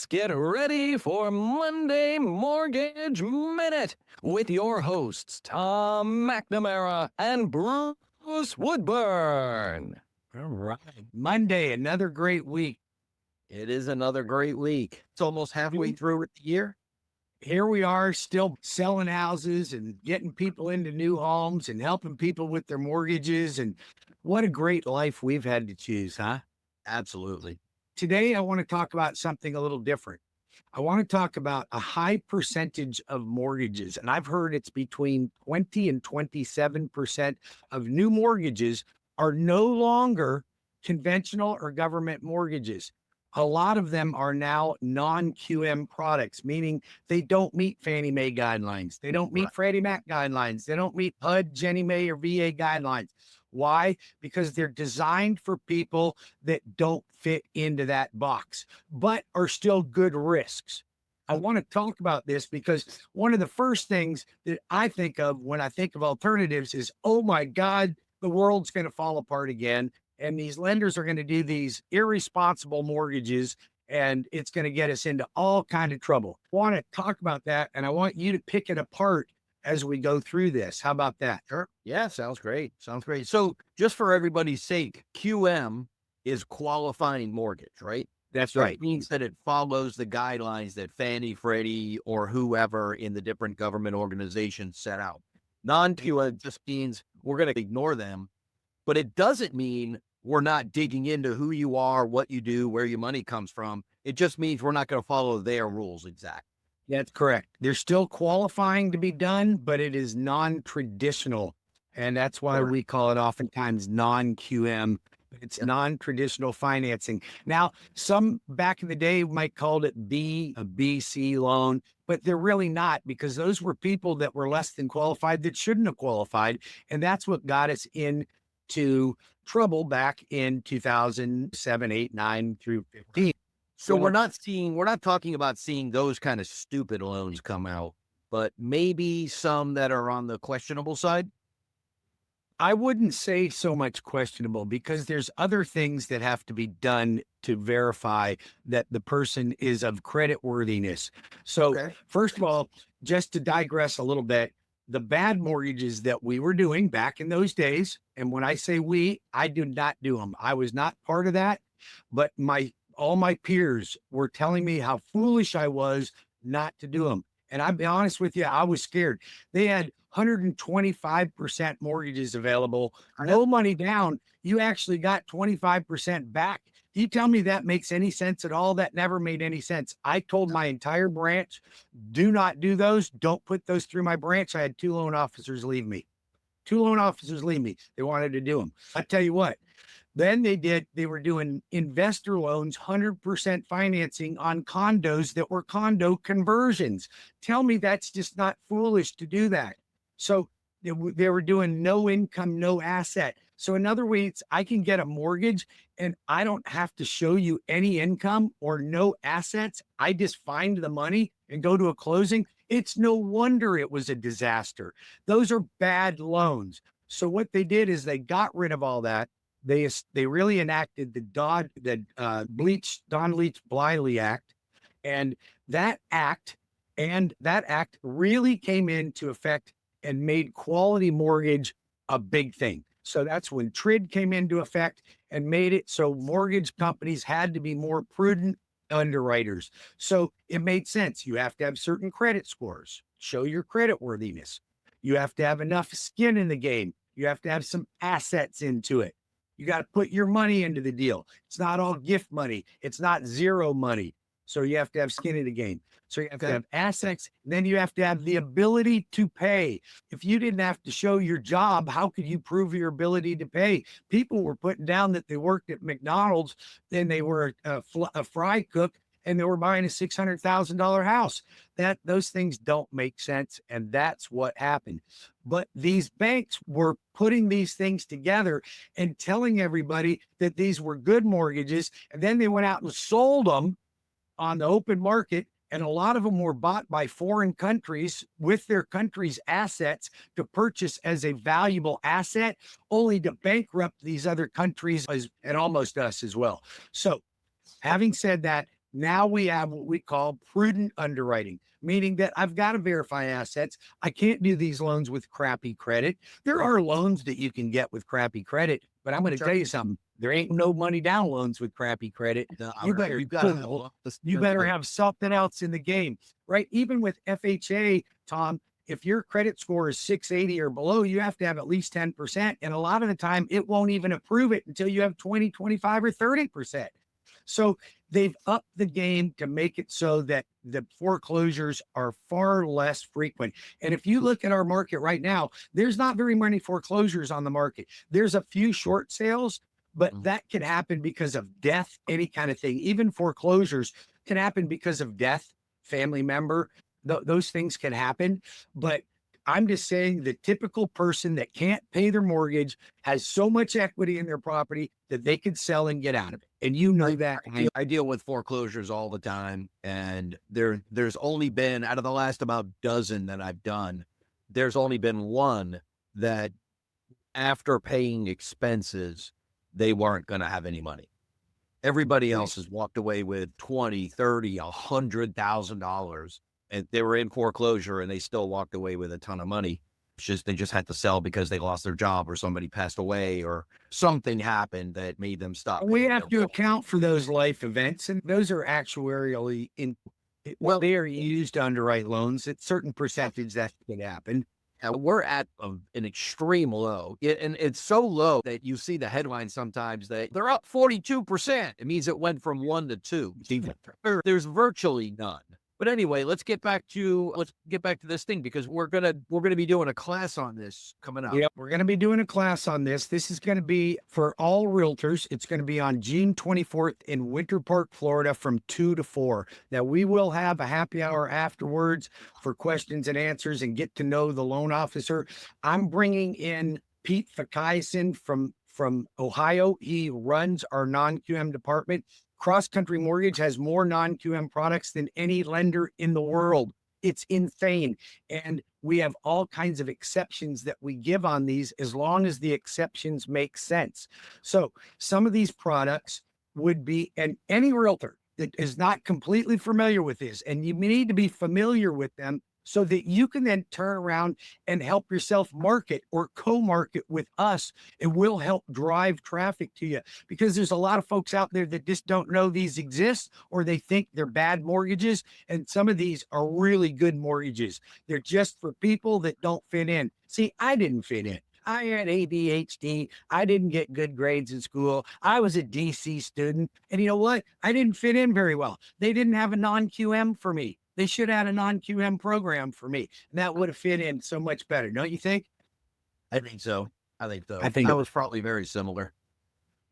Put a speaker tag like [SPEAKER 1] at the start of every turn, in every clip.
[SPEAKER 1] get ready for Monday Mortgage Minute with your hosts, Tom McNamara and Bruce Woodburn.
[SPEAKER 2] All right. Monday, another great week.
[SPEAKER 3] It is another great week. It's almost halfway through the year.
[SPEAKER 2] Here we are still selling houses and getting people into new homes and helping people with their mortgages. And what a great life we've had to choose, huh?
[SPEAKER 3] Absolutely.
[SPEAKER 2] Today, I want to talk about something a little different. I want to talk about a high percentage of mortgages. And I've heard it's between 20 and 27% of new mortgages are no longer conventional or government mortgages. A lot of them are now non-QM products, meaning they don't meet Fannie Mae guidelines. They don't meet
[SPEAKER 3] Right.
[SPEAKER 2] Freddie Mac guidelines. They don't meet HUD, Ginnie Mae, or VA guidelines. Why? Because they're designed for people that don't fit into that box, but are still good risks. I want to talk about this because one of the first things that I think of when I think of alternatives is, oh my God, the world's going to fall apart again. And these lenders are going to do these irresponsible mortgages, and it's going to get us into all kind of trouble. I want to talk about that, and I want you to pick it apart as we go through this. How about that?
[SPEAKER 3] Sure. Yeah, sounds great. Sounds great. So just for everybody's sake, QM is qualifying mortgage, right?
[SPEAKER 2] That's
[SPEAKER 3] So
[SPEAKER 2] right.
[SPEAKER 3] it means that it follows the guidelines that Fannie, Freddie, or whoever in the different government organizations set out. Non-QM just means we're going to ignore them, but it doesn't mean we're not digging into who you are, what you do, where your money comes from. It just means we're not going to follow their rules exactly.
[SPEAKER 2] That's correct. They're still qualifying to be done, but it is non-traditional. And that's why
[SPEAKER 3] Sure.
[SPEAKER 2] we call it oftentimes non-QM. It's non-traditional financing. Now, some back in the day might call it a BC loan, but they're really not, because those were people that were less than qualified that shouldn't have qualified. And that's what got us into trouble back in 2007, 8, 9 through 15.
[SPEAKER 3] So
[SPEAKER 2] Well,
[SPEAKER 3] we're not talking about seeing those kind of stupid loans come out, but maybe some that are on the questionable side.
[SPEAKER 2] I wouldn't say so much questionable, because there's other things that have to be done to verify that the person is of credit worthiness. So
[SPEAKER 3] Okay.
[SPEAKER 2] first of all, just to digress a little bit, the bad mortgages that we were doing back in those days, and when I say we, I did not do them. I was not part of that, but all my peers were telling me how foolish I was not to do them. And I'll be honest with you, I was scared. They had 125% mortgages available, no money down. You actually got 25% back. You tell me that makes any sense at all? That never made any sense. I told my entire branch, do not do those. Don't put those through my branch. I had 2 loan officers leave me. 2 loan officers leave me. They wanted to do them. I tell you what, then they were doing investor loans, 100% financing on condos that were condo conversions. Tell me that's just not foolish to do that. So they were doing no income, no asset. So in other words, I can get a mortgage and I don't have to show you any income or no assets. I just find the money and go to a closing. It's no wonder it was a disaster. Those are bad loans. So what they did is they got rid of all that. They really enacted the Don Leach-Bliley Act, and that act really came into effect and made quality mortgage a big thing. So that's when TRID came into effect and made it so mortgage companies had to be more prudent underwriters. So it made sense. You have to have certain credit scores, show your credit worthiness. You have to have enough skin in the game. You have to have some assets into it. You got to put your money into the deal. It's not all gift money. It's not zero money. So you have to have skin in the game. So you have to have assets. Then you have to have the ability to pay. If you didn't have to show your job, how could you prove your ability to pay? People were putting down that they worked at McDonald's, then they were a fry cook, and they were buying a $600,000 house. Those things don't make sense, and that's what happened. But these banks were putting these things together and telling everybody that these were good mortgages, and then they went out and sold them on the open market, and a lot of them were bought by foreign countries with their country's assets to purchase as a valuable asset, only to bankrupt these other countries and almost us as well. So having said that, Now we have what we call prudent underwriting, meaning that I've got to verify assets. I can't do these loans with crappy credit. There are loans that you can get with crappy credit, but I'm going to
[SPEAKER 3] Sure.
[SPEAKER 2] tell you something. There ain't no money down loans with crappy credit.
[SPEAKER 3] No,
[SPEAKER 2] You better,
[SPEAKER 3] you've got to
[SPEAKER 2] you better have something else in the game, right? Even with FHA, Tom, if your credit score is 680 or below, you have to have at least 10%. And a lot of the time, it won't even approve it until you have 20, 25, or 30%. So they've upped the game to make it so that the foreclosures are far less frequent. And if you look at our market right now, there's not very many foreclosures on the market. There's a few short sales, but that can happen because of death, any kind of thing. Even foreclosures can happen because of death, family member. Those things can happen. But I'm just saying the typical person that can't pay their mortgage has so much equity in their property that they could sell and get out of it. And you know that.
[SPEAKER 3] I deal with foreclosures all the time, and there's only been, out of the last about dozen that I've done, there's only been one that after paying expenses, they weren't going to have any money. Everybody else has walked away with 20, 30, $100,000, and they were in foreclosure and they still walked away with a ton of money. They just had to sell because they lost their job or somebody passed away or something happened that made them stop.
[SPEAKER 2] We have to account for those life events, and those are actuarially they are used to underwrite loans at certain percentage that can happen.
[SPEAKER 3] We're at an extreme low, and it's so low that you see the headline sometimes that they're up 42%. It means it went from 1 to 2. There's virtually none. But anyway, let's get back to this thing, because we're gonna be doing a class on this coming up.
[SPEAKER 2] Yep, we're gonna be doing a class on this. This is gonna be for all realtors. It's gonna be on June 24th in Winter Park, Florida, from 2 to 4. Now we will have a happy hour afterwards for questions and answers and get to know the loan officer. I'm bringing in Pete Fakaisin from Ohio. He runs our non-QM department. Cross Country Mortgage has more non-QM products than any lender in the world. It's insane. And we have all kinds of exceptions that we give on these as long as the exceptions make sense. So some of these products would be, and any realtor that is not completely familiar with this, and you need to be familiar with them so that you can then turn around and help yourself market or co-market with us, and we'll help drive traffic to you. Because there's a lot of folks out there that just don't know these exist, or they think they're bad mortgages, and some of these are really good mortgages. They're just for people that don't fit in. See, I didn't fit in. I had ADHD. I didn't get good grades in school. I was a DC student. And you know what? I didn't fit in very well. They didn't have a non-QM for me. They should have had a non-QM program for me. And that would have fit in so much better. Don't you think?
[SPEAKER 3] I think so. I think
[SPEAKER 2] I
[SPEAKER 3] was probably very similar.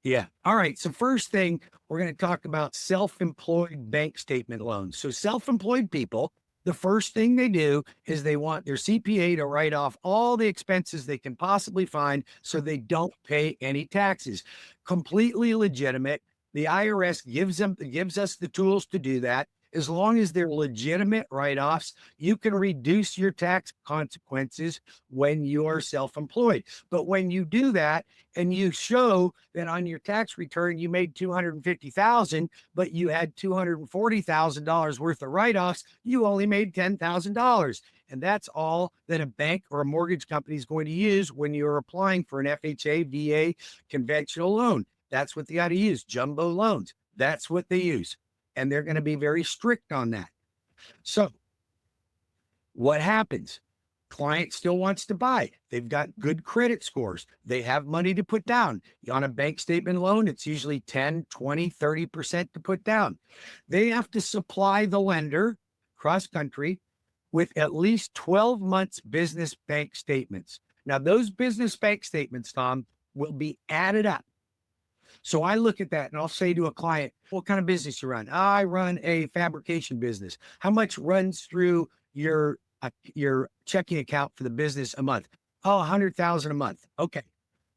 [SPEAKER 2] Yeah. All right. So first thing, we're going to talk about self-employed bank statement loans. So self-employed people, the first thing they do is they want their CPA to write off all the expenses they can possibly find so they don't pay any taxes. Completely legitimate. The IRS gives us the tools to do that. As long as they're legitimate write-offs, you can reduce your tax consequences when you are self-employed. But when you do that and you show that on your tax return you made $250,000, but you had $240,000 worth of write-offs, you only made $10,000. And that's all that a bank or a mortgage company is going to use when you're applying for an FHA, VA, conventional loan. That's what they got to use, jumbo loans. That's what they use. And they're going to be very strict on that. So what happens? Client still wants to buy. They've got good credit scores. They have money to put down. On a bank statement loan, it's usually 10, 20, 30% to put down. They have to supply the lender, cross country, with at least 12 months business bank statements. Now, those business bank statements, Tom, will be added up. So I look at that and I'll say to a client, what kind of business you run? I run a fabrication business. How much runs through your checking account for the business a month? Oh, 100,000 a month. Okay.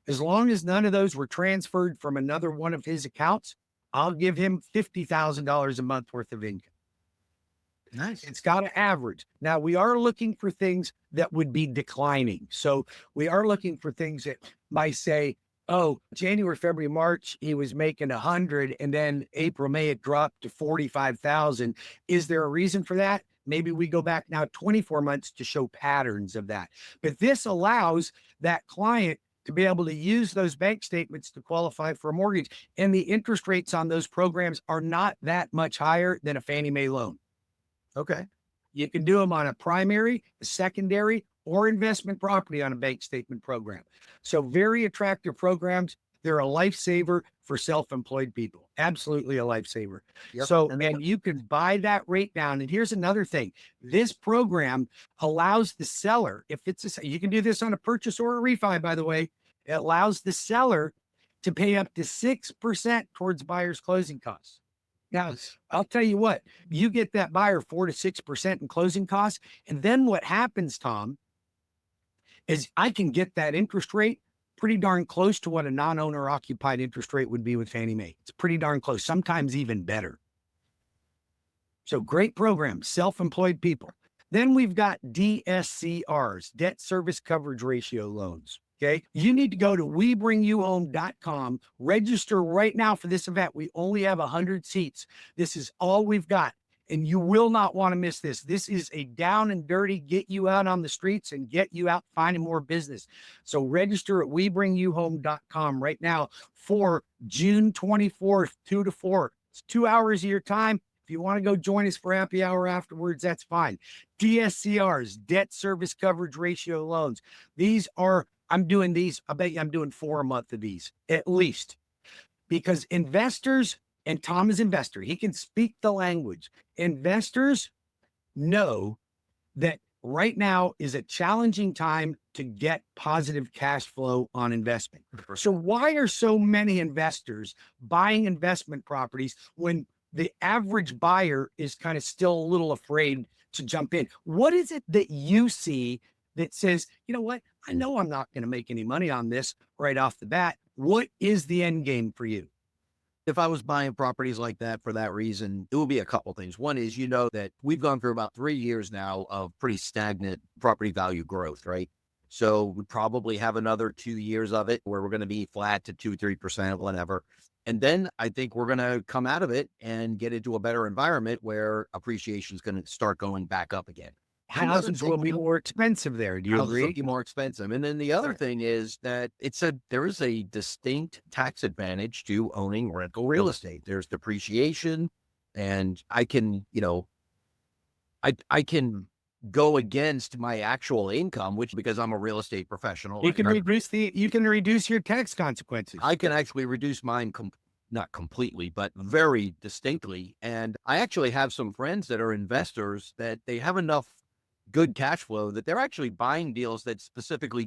[SPEAKER 2] As long as none of those were transferred from another one of his accounts, I'll give him $50,000 a month worth of income.
[SPEAKER 3] Nice.
[SPEAKER 2] It's got to average. Now we are looking for things that would be declining. So we are looking for things that might say, Oh, January, February, March, he was making 100, and then April, May, it dropped to 45,000. Is there a reason for that? Maybe we go back now 24 months to show patterns of that. But this allows that client to be able to use those bank statements to qualify for a mortgage. And the interest rates on those programs are not that much higher than a Fannie Mae loan.
[SPEAKER 3] Okay.
[SPEAKER 2] You can do them on a primary, a secondary, or investment property on a bank statement program. So very attractive programs. They're a lifesaver for self-employed people. Absolutely a lifesaver.
[SPEAKER 3] Yep.
[SPEAKER 2] So, and you can buy that rate down. And here's another thing. This program allows the seller, if it's you can do this on a purchase or a refi, by the way, it allows the seller to pay up to 6% towards buyer's closing costs. Now, I'll tell you what, you get that buyer 4 to 6% in closing costs. And then what happens, Tom, is I can get that interest rate pretty darn close to what a non-owner occupied interest rate would be with Fannie Mae. It's pretty darn close, sometimes even better. So great program, self-employed people. Then we've got DSCRs, debt service coverage ratio loans. Okay. You need to go to webringyouhome.com, register right now for this event. We only have 100 seats. This is all we've got. And you will not want to miss this. This is a down and dirty, get you out on the streets and get you out finding more business. So register at webringyouhome.com right now for June 24th, 2 to 4. It's 2 hours of your time. If you want to go join us for happy hour afterwards, that's fine. DSCRs, debt service coverage ratio loans. These are, I'm doing these. I bet you I'm doing 4 a month of these at least, because investors, and Tom is an investor, he can speak the language. Investors know that right now is a challenging time to get positive cash flow on investment. So why are so many investors buying investment properties when the average buyer is kind of still a little afraid to jump in? What is it that you see that says, you know what, I know I'm not going to make any money on this right off the bat. What is the end game for you?
[SPEAKER 3] If I was buying properties like that for that reason, it would be a couple things. One is, that we've gone through about 3 years now of pretty stagnant property value growth, right? So we probably have another 2 years of it where we're going to be flat to 2-3%, whatever. And then I think we're going to come out of it and get into a better environment where appreciation is going to start going back up again.
[SPEAKER 2] Houses will be more expensive there. Do you
[SPEAKER 3] Houses will
[SPEAKER 2] agree?
[SPEAKER 3] be more expensive. And then the other thing is that there is a distinct tax advantage to owning rental real estate. There's depreciation, and I can, I can go against my actual income, which, because I'm a real estate professional,
[SPEAKER 2] You can reduce your tax consequences.
[SPEAKER 3] I can actually reduce mine not completely, but very distinctly. And I actually have some friends that are investors that they have enough good cash flow that they're actually buying deals that specifically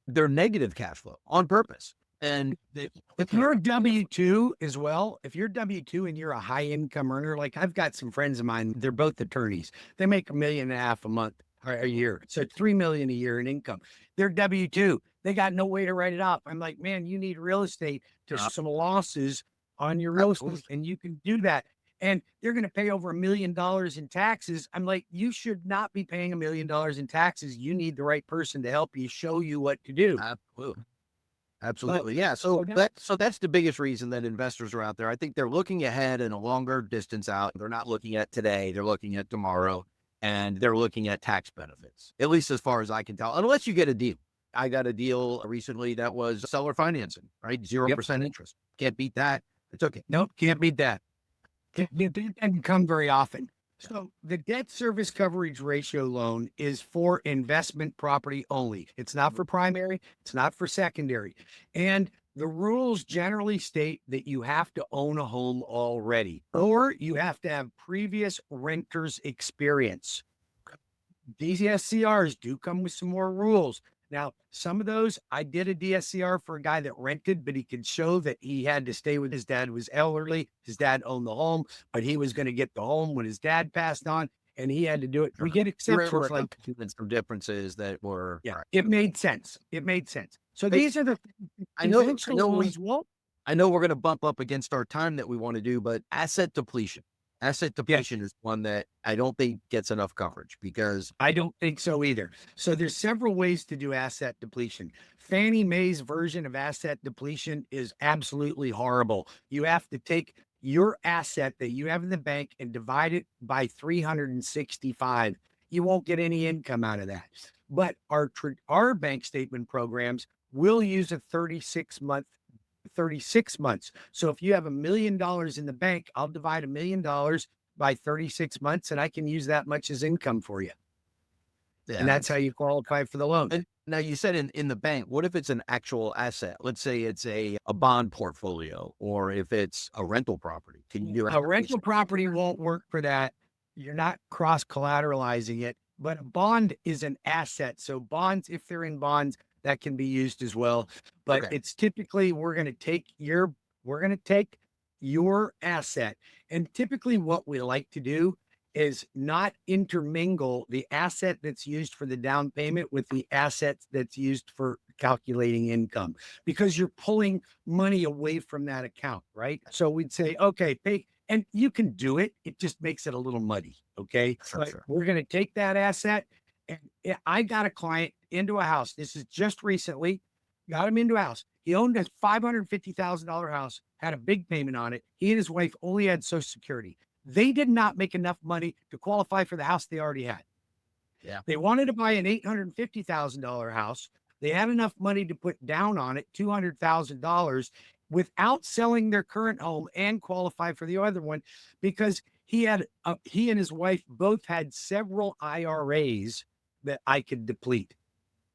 [SPEAKER 3] they're negative cash flow on purpose. And
[SPEAKER 2] if you're a W-2 as well, if you're W-2 and you're a high income earner, like I've got some friends of mine, they're both attorneys. They make $1.5 million a month or a year. So $3 million a year in income. They're W-2. They got no way to write it off. I'm like, man, you need real estate to some losses on your real estate, and you can do that. And they're going to pay over $1 million in taxes. I'm like, you should not be paying $1 million in taxes. You need the right person to help you, show you what to do.
[SPEAKER 3] Absolutely. Yeah. So that's the biggest reason that investors are out there. I think they're looking ahead and a longer distance out. They're not looking at today. They're looking at tomorrow, and they're looking at tax benefits, at least as far as I can tell, unless you get a deal. I got a deal recently that was seller financing, right? 0% interest. Can't beat that. It's okay.
[SPEAKER 2] Nope. Can't beat that. It doesn't come very often. So the debt service coverage ratio loan is for investment property only. It's not for primary. It's not for secondary. And the rules generally state that you have to own a home already, or you have to have previous renter's experience. DSCRs do come with some more rules. Now, some of those, I did a DSCR for a guy that rented, but he could show that he had to stay with his dad, who was elderly. His dad owned the home, but he was going to get the home when his dad passed on, and he had to do it. We get exceptions for like
[SPEAKER 3] some differences that were.
[SPEAKER 2] Yeah, it made sense. It made sense. So these are the.
[SPEAKER 3] I know we're going to bump up against our time that we want to do, but asset depletion. Asset depletion is one that I don't think gets enough coverage because
[SPEAKER 2] I don't think so either. So there's several ways to do asset depletion. Fannie Mae's version of asset depletion is absolutely horrible. You have to take your asset that you have in the bank and divide it by 365. You won't get any income out of that. But our bank statement programs will use a 36 months. So if you have $1 million in the bank, I'll divide $1 million by 36 months and I can use that much as income for you.
[SPEAKER 3] yeah,
[SPEAKER 2] And that's how you qualify for the loan.
[SPEAKER 3] And now you said in the bank, what if it's an actual asset? Let's say it's a bond portfolio, or if it's a rental property. Can you do
[SPEAKER 2] A rental property won't work for that. You're not cross collateralizing it, but a bond is an asset. So bonds, if they're in bonds, that can be used as well. But
[SPEAKER 3] Okay.
[SPEAKER 2] it's typically we're going to take your asset. And typically what we like to do is not intermingle the asset that's used for the down payment with the assets that's used for calculating income, because you're pulling money away from that account, right? So we'd say, okay, pay, and you can do it. It just makes it a little muddy. Okay.
[SPEAKER 3] Sure, sure.
[SPEAKER 2] We're going to take that asset. And I got a client into a house. This is just recently, got him into a house. He owned a $550,000 house, had a big payment on it. He and his wife only had Social Security. They did not make enough money to qualify for the house they already had.
[SPEAKER 3] Yeah.
[SPEAKER 2] They wanted to buy an $850,000 house. They had enough money to put down on it, $200,000, without selling their current home and qualify for the other one, because he and his wife both had several IRAs that I could deplete.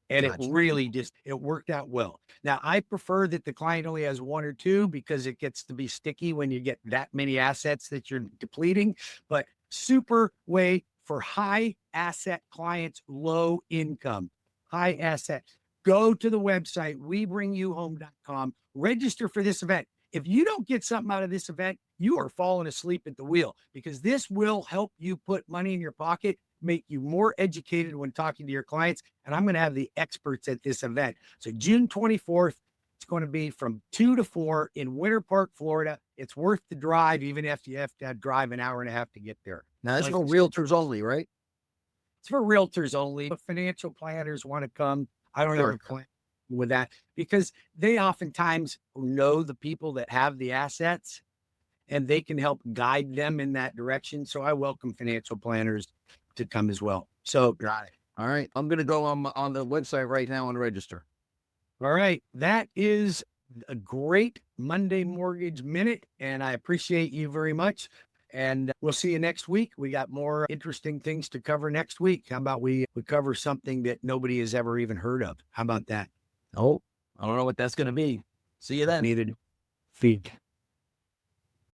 [SPEAKER 2] And
[SPEAKER 3] Gotcha.
[SPEAKER 2] it really it worked out well. Now, I prefer that the client only has one or two because it gets to be sticky when you get that many assets that you're depleting. But super way for high asset clients, low income, high asset. Go to the website, webringyouhome.com, register for this event. If you don't get something out of this event, you are falling asleep at the wheel, because this will help you put money in your pocket, make you more educated when talking to your clients. And I'm going to have the experts at this event. So June 24th, it's going to be from 2 to 4 in Winter Park, Florida. It's worth the drive, even if you have to drive an hour and a half to get there.
[SPEAKER 3] Now that's for realtors only, right?
[SPEAKER 2] It's for realtors only. If financial planners want to come, I don't have a plan with that, because they oftentimes know the people that have the assets and they can help guide them in that direction. So I welcome financial planners to come as well. So
[SPEAKER 3] Got it. All right. I'm going to go on the website right now and register.
[SPEAKER 2] all right, that is a great Monday Mortgage Minute, and I appreciate you very much. And we'll see you next week. We got more interesting things to cover next week. How about we cover something that nobody has ever even heard of? How about that?
[SPEAKER 3] Oh, I don't know what that's going to be. See you then.
[SPEAKER 2] Needed feed.